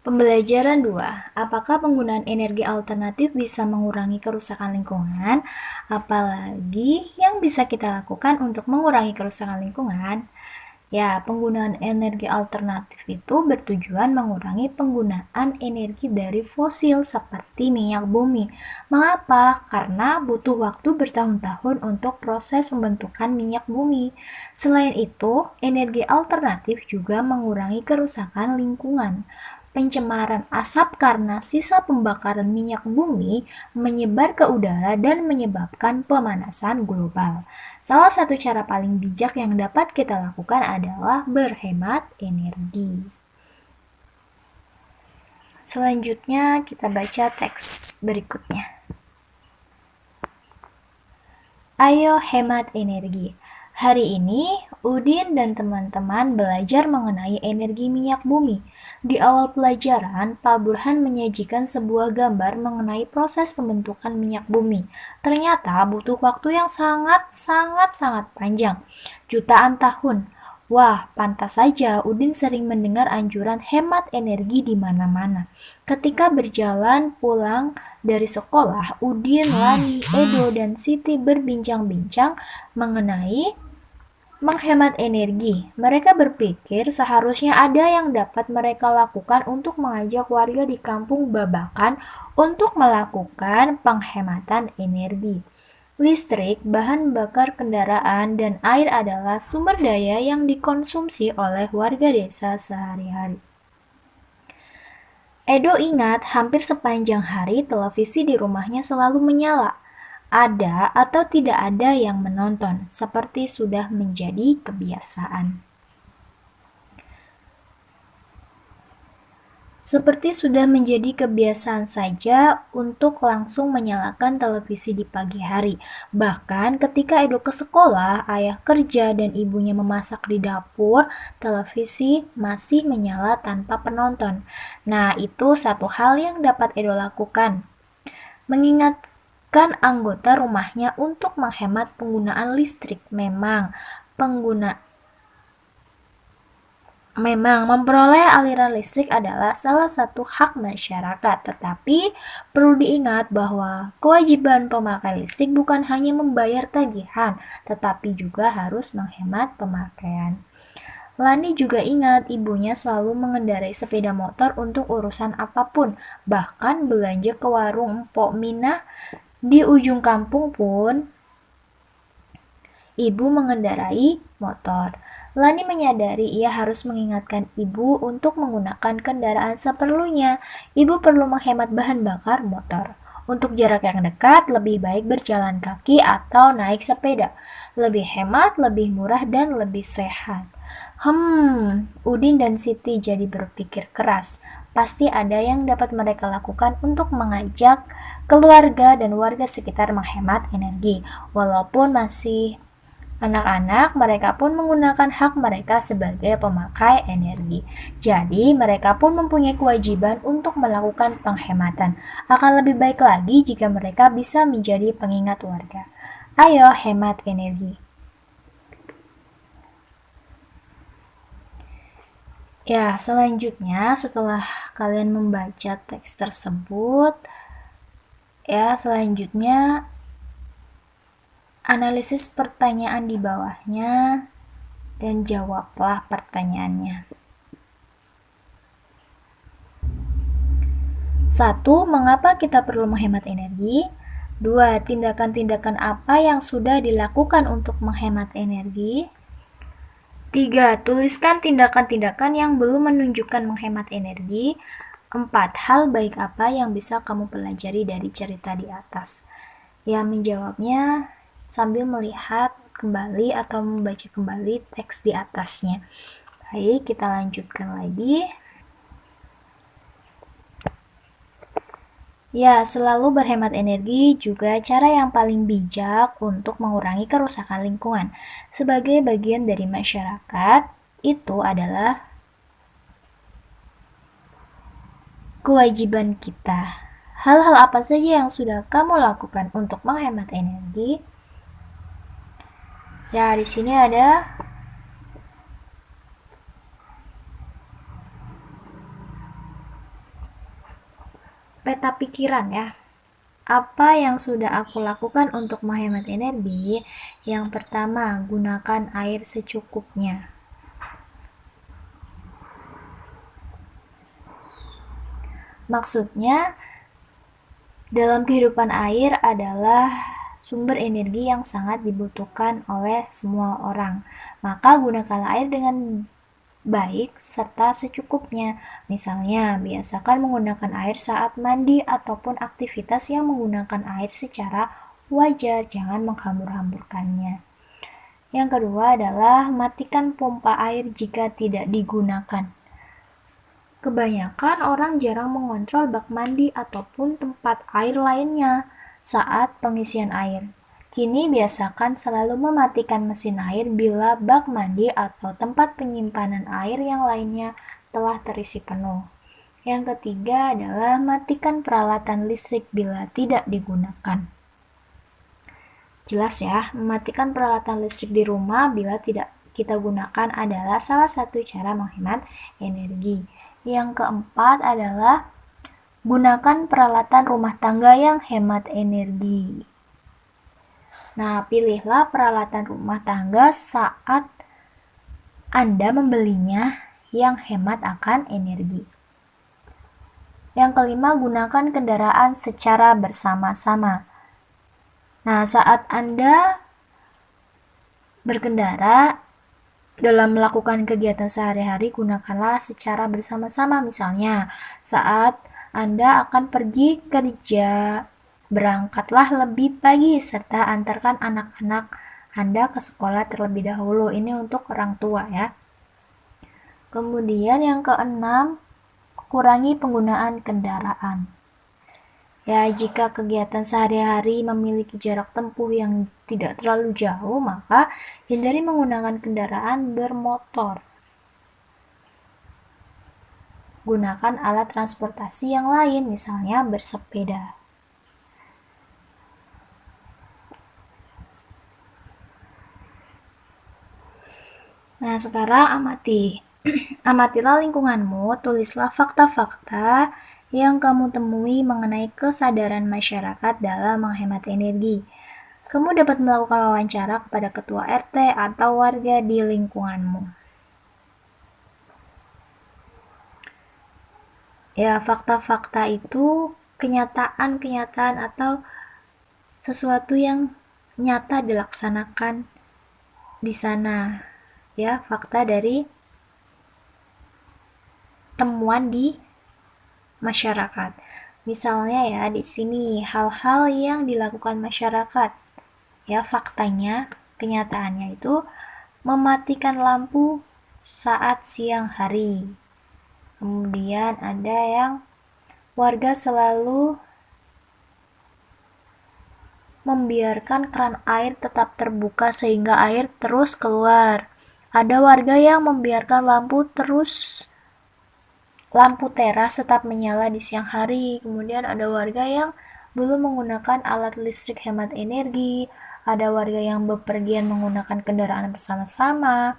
Pembelajaran 2. Apakah penggunaan energi alternatif bisa mengurangi kerusakan lingkungan? Apalagi yang bisa kita lakukan untuk mengurangi kerusakan lingkungan? Ya, penggunaan energi alternatif itu bertujuan mengurangi penggunaan energi dari fosil seperti minyak bumi. Mengapa? Karena butuh waktu bertahun-tahun untuk proses pembentukan minyak bumi. Selain itu, energi alternatif juga mengurangi kerusakan lingkungan. Pencemaran asap karena sisa pembakaran minyak bumi menyebar ke udara dan menyebabkan pemanasan global. Salah satu cara paling bijak yang dapat kita lakukan adalah berhemat energi. Selanjutnya kita baca teks berikutnya. Ayo hemat energi. Hari ini, Udin dan teman-teman belajar mengenai energi minyak bumi. Di awal pelajaran, Pak Burhan menyajikan sebuah gambar mengenai proses pembentukan minyak bumi. Ternyata butuh waktu yang sangat panjang, jutaan tahun. Wah, pantas saja Udin sering mendengar anjuran hemat energi di mana-mana. Ketika berjalan pulang dari sekolah, Udin, Lani, Edo, dan Siti berbincang-bincang mengenai menghemat energi. Mereka berpikir seharusnya ada yang dapat mereka lakukan untuk mengajak warga di kampung Babakan untuk melakukan penghematan energi. Listrik, bahan bakar kendaraan, dan air adalah sumber daya yang dikonsumsi oleh warga desa sehari-hari. Edo ingat hampir sepanjang hari televisi di rumahnya selalu menyala. Ada atau tidak ada yang menonton, seperti sudah menjadi kebiasaan. Seperti sudah menjadi kebiasaan saja untuk langsung menyalakan televisi di pagi hari. Bahkan ketika Edo ke sekolah, ayah kerja, dan ibunya memasak di dapur, televisi masih menyala tanpa penonton. Nah, itu satu hal yang dapat Edo lakukan. Mengingatkan anggota rumahnya untuk menghemat penggunaan listrik. Memang memperoleh aliran listrik adalah salah satu hak masyarakat, tetapi perlu diingat bahwa kewajiban pemakai listrik bukan hanya membayar tagihan, tetapi juga harus menghemat pemakaian. Lani juga ingat ibunya selalu mengendarai sepeda motor untuk urusan apapun, bahkan belanja ke warung Mpok Minah di ujung kampung pun ibu mengendarai motor. Lani menyadari ia harus mengingatkan ibu untuk menggunakan kendaraan seperlunya. Ibu perlu menghemat bahan bakar motor. Untuk jarak yang dekat, lebih baik berjalan kaki atau naik sepeda. Lebih hemat, lebih murah, dan lebih sehat. Udin dan Siti jadi berpikir keras. Pasti ada yang dapat mereka lakukan untuk mengajak keluarga dan warga sekitar menghemat energi. Walaupun masih anak-anak, mereka pun menggunakan hak mereka sebagai pemakai energi. Jadi, mereka pun mempunyai kewajiban untuk melakukan penghematan. Akan lebih baik lagi jika mereka bisa menjadi pengingat warga. Ayo hemat energi. Ya, selanjutnya setelah kalian membaca teks tersebut, selanjutnya analisis pertanyaan di bawahnya dan jawablah pertanyaannya. 1. Mengapa kita perlu menghemat energi? 2. Tindakan-tindakan apa yang sudah dilakukan untuk menghemat energi? 3. Tuliskan tindakan-tindakan yang belum menunjukkan menghemat energi. 4. Hal baik apa yang bisa kamu pelajari dari cerita di atas? Ya, menjawabnya sambil melihat kembali atau membaca kembali teks di atasnya. Baik, kita lanjutkan lagi. Ya, selalu berhemat energi juga cara yang paling bijak untuk mengurangi kerusakan lingkungan. Sebagai bagian dari masyarakat, itu adalah kewajiban kita. Hal-hal apa saja yang sudah kamu lakukan untuk menghemat energi? Ya, di sini ada peta pikiran ya. Apa yang sudah aku lakukan untuk menghemat energi? Yang pertama, gunakan air secukupnya. Maksudnya, dalam kehidupan air adalah sumber energi yang sangat dibutuhkan oleh semua orang. Maka gunakanlah air dengan baik serta secukupnya. Misalnya, biasakan menggunakan air saat mandi ataupun aktivitas yang menggunakan air secara wajar, jangan menghambur-hamburkannya. Yang kedua adalah matikan pompa air jika tidak digunakan. Kebanyakan orang jarang mengontrol bak mandi ataupun tempat air lainnya saat pengisian air. Kini biasakan selalu mematikan mesin air bila bak mandi atau tempat penyimpanan air yang lainnya telah terisi penuh. Yang ketiga adalah matikan peralatan listrik bila tidak digunakan. Jelas ya, mematikan peralatan listrik di rumah bila tidak kita gunakan adalah salah satu cara menghemat energi. Yang keempat adalah gunakan peralatan rumah tangga yang hemat energi. Nah, pilihlah peralatan rumah tangga saat Anda membelinya yang hemat akan energi. Yang kelima, gunakan kendaraan secara bersama-sama. Nah, saat Anda berkendara dalam melakukan kegiatan sehari-hari, gunakanlah secara bersama-sama. Misalnya, saat Anda akan pergi kerja, berangkatlah lebih pagi serta antarkan anak-anak Anda ke sekolah terlebih dahulu. Ini untuk orang tua ya. Kemudian yang keenam, kurangi penggunaan kendaraan. Ya, jika kegiatan sehari-hari memiliki jarak tempuh yang tidak terlalu jauh, maka hindari menggunakan kendaraan bermotor. Gunakan alat transportasi yang lain, misalnya bersepeda. Nah, sekarang amatilah lingkunganmu, tulislah fakta-fakta yang kamu temui mengenai kesadaran masyarakat dalam menghemat energi. Kamu dapat melakukan wawancara kepada ketua RT atau warga di lingkunganmu. Ya, fakta-fakta itu kenyataan-kenyataan atau sesuatu yang nyata dilaksanakan di sana. Ya, fakta dari temuan di masyarakat. Misalnya ya, di sini hal-hal yang dilakukan masyarakat. Ya, faktanya, kenyataannya itu mematikan lampu saat siang hari. Kemudian ada yang warga selalu membiarkan keran air tetap terbuka sehingga air terus keluar. Ada warga yang membiarkan lampu teras tetap menyala di siang hari. Kemudian ada warga yang belum menggunakan alat listrik hemat energi. Ada warga yang bepergian menggunakan kendaraan bersama-sama.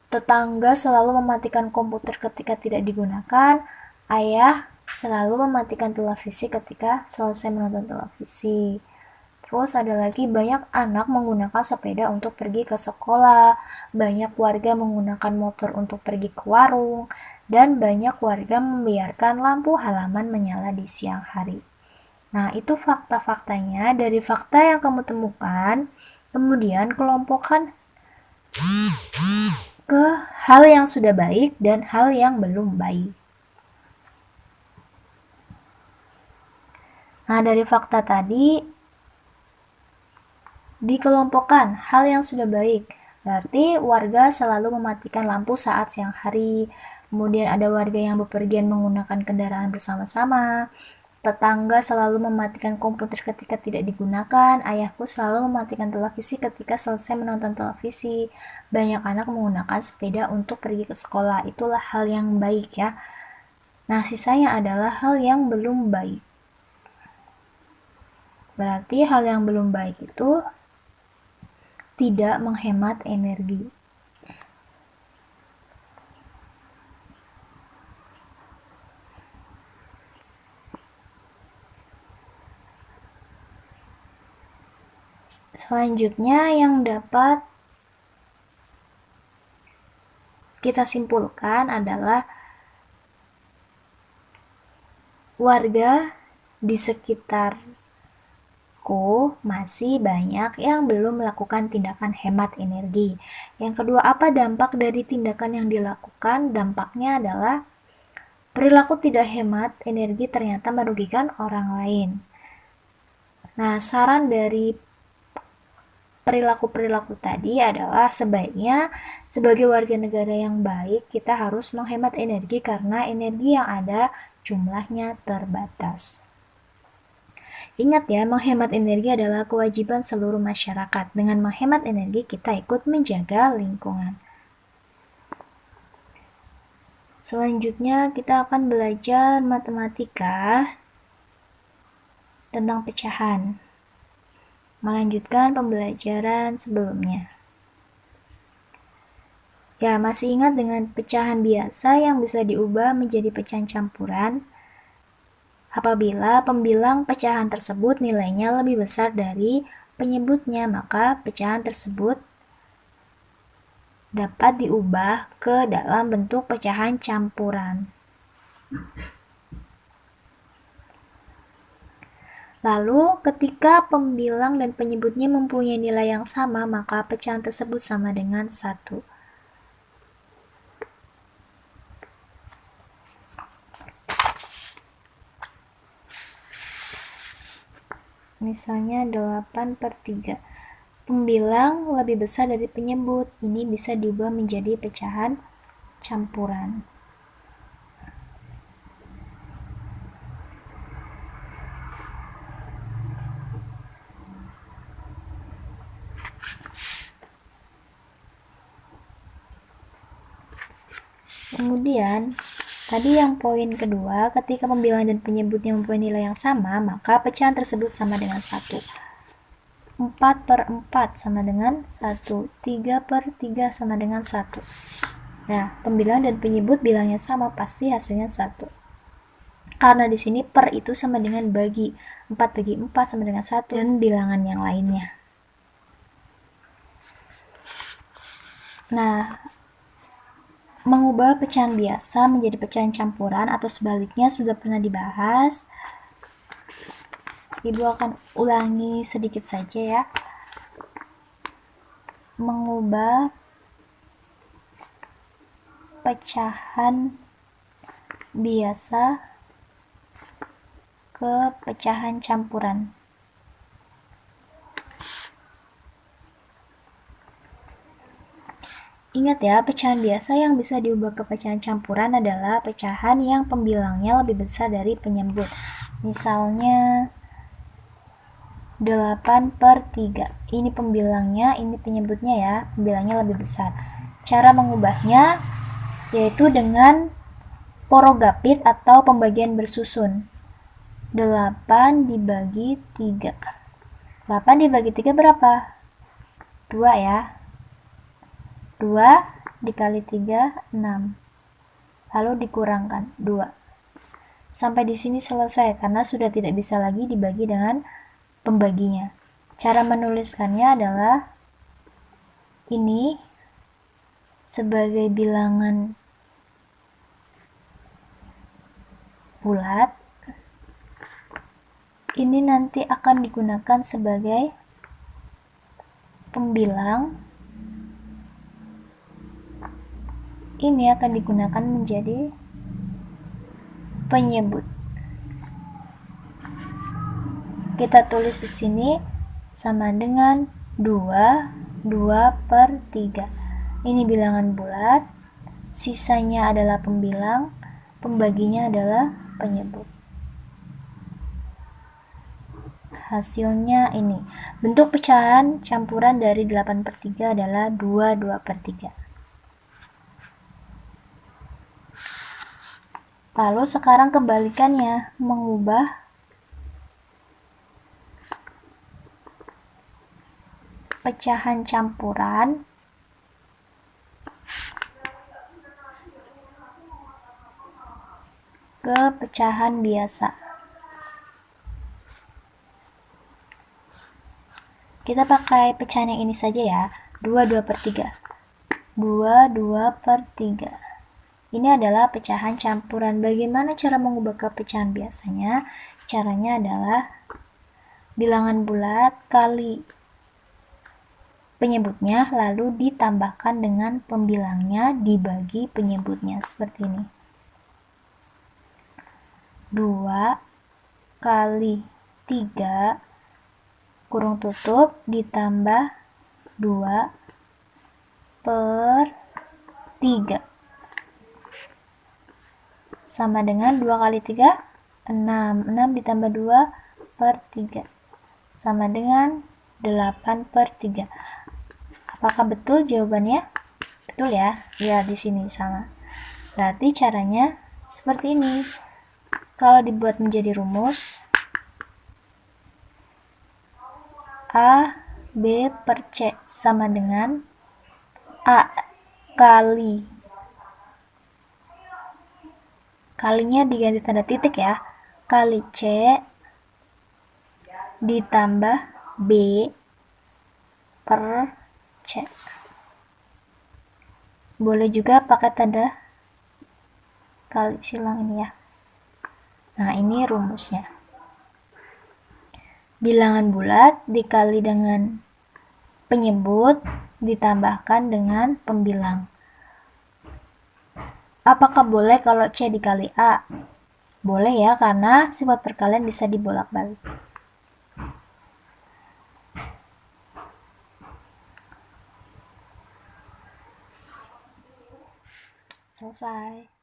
Tetangga selalu mematikan komputer ketika tidak digunakan. Ayah selalu mematikan televisi ketika selesai menonton televisi. Terus ada lagi banyak anak menggunakan sepeda untuk pergi ke sekolah, banyak warga menggunakan motor untuk pergi ke warung, dan banyak warga membiarkan lampu halaman menyala di siang hari. Nah, itu fakta-faktanya. Dari fakta yang kamu temukan, kemudian kelompokkan ke hal yang sudah baik dan hal yang belum baik. Nah, dari fakta tadi, dikelompokkan hal yang sudah baik. Berarti warga selalu mematikan lampu saat siang hari. Kemudian ada warga yang bepergian menggunakan kendaraan bersama-sama. Tetangga selalu mematikan komputer ketika tidak digunakan. Ayahku selalu mematikan televisi ketika selesai menonton televisi. Banyak anak menggunakan sepeda untuk pergi ke sekolah. Itulah hal yang baik ya. Nah, sisanya adalah hal yang belum baik. Berarti hal yang belum baik itu tidak menghemat energi. Selanjutnya yang dapat kita simpulkan adalah warga di sekitarku masih banyak yang belum melakukan tindakan hemat energi. Yang kedua, apa dampak dari tindakan yang dilakukan? Dampaknya adalah perilaku tidak hemat energi ternyata merugikan orang lain. Nah, saran dari perilaku-perilaku tadi adalah sebaiknya sebagai warga negara yang baik kita harus menghemat energi karena energi yang ada jumlahnya terbatas. Ingat ya, menghemat energi adalah kewajiban seluruh masyarakat. Dengan menghemat energi kita ikut menjaga lingkungan. Selanjutnya kita akan belajar matematika tentang pecahan. Melanjutkan pembelajaran sebelumnya. Ya, masih ingat dengan pecahan biasa yang bisa diubah menjadi pecahan campuran? Apabila pembilang pecahan tersebut nilainya lebih besar dari penyebutnya, maka pecahan tersebut dapat diubah ke dalam bentuk pecahan campuran. Lalu, ketika pembilang dan penyebutnya mempunyai nilai yang sama, maka pecahan tersebut sama dengan 1. Misalnya 8/3. Pembilang lebih besar dari penyebut. Ini bisa diubah menjadi pecahan campuran. Kemudian, tadi yang poin kedua, ketika pembilang dan penyebutnya mempunyai nilai yang sama, maka pecahan tersebut sama dengan 1. 4/4 sama dengan 1. 3/3 sama dengan 1. Nah, pembilang dan penyebut bilangnya sama, pasti hasilnya 1. Karena di sini per itu sama dengan bagi. 4/4 sama dengan 1 dan bilangan yang lainnya. Nah, mengubah pecahan biasa menjadi pecahan campuran atau sebaliknya sudah pernah dibahas. Ibu akan ulangi sedikit saja ya. Mengubah pecahan biasa ke pecahan campuran. Ingat ya, pecahan biasa yang bisa diubah ke pecahan campuran adalah pecahan yang pembilangnya lebih besar dari penyebut. Misalnya 8/3. Ini pembilangnya, ini penyebutnya ya, pembilangnya lebih besar. Cara mengubahnya yaitu dengan porogapit atau pembagian bersusun. 8 dibagi 3. 8 dibagi 3 berapa? 2 ya. 2 dikali 3, 6. Lalu dikurangkan 2. Sampai di sini selesai karena sudah tidak bisa lagi dibagi dengan pembaginya. Cara menuliskannya adalah ini sebagai bilangan bulat. Ini nanti akan digunakan sebagai pembilang. Ini akan digunakan menjadi penyebut. Kita tulis di sini sama dengan 2/3. Ini bilangan bulat, sisanya adalah pembilang, pembaginya adalah penyebut. Hasilnya ini. Bentuk pecahan campuran dari 8/3 adalah 2/3. Lalu sekarang kebalikannya, mengubah pecahan campuran ke pecahan biasa. Kita pakai pecahan yang ini saja ya, 2 per 3. 2 per 3. Ini adalah pecahan campuran. Bagaimana cara mengubah ke pecahan biasanya? Caranya adalah bilangan bulat kali penyebutnya, lalu ditambahkan dengan pembilangnya dibagi penyebutnya, seperti ini. 2 kali 3 kurung tutup ditambah 2 per 3 sama dengan 2 kali 3 6. 6 ditambah 2 per 3 sama dengan 8 per 3. Apakah betul jawabannya? Betul ya? Ya, di sini sama. Berarti caranya seperti ini. Kalau dibuat menjadi rumus, A B per C sama dengan A kalinya diganti tanda titik ya, kali C ditambah B per C. Boleh juga pakai tanda kali silang ini ya. Nah, ini rumusnya. Bilangan bulat dikali dengan penyebut ditambahkan dengan pembilang. Apakah boleh kalau C dikali A? Boleh ya, karena sifat perkalian bisa dibolak-balik. Selesai.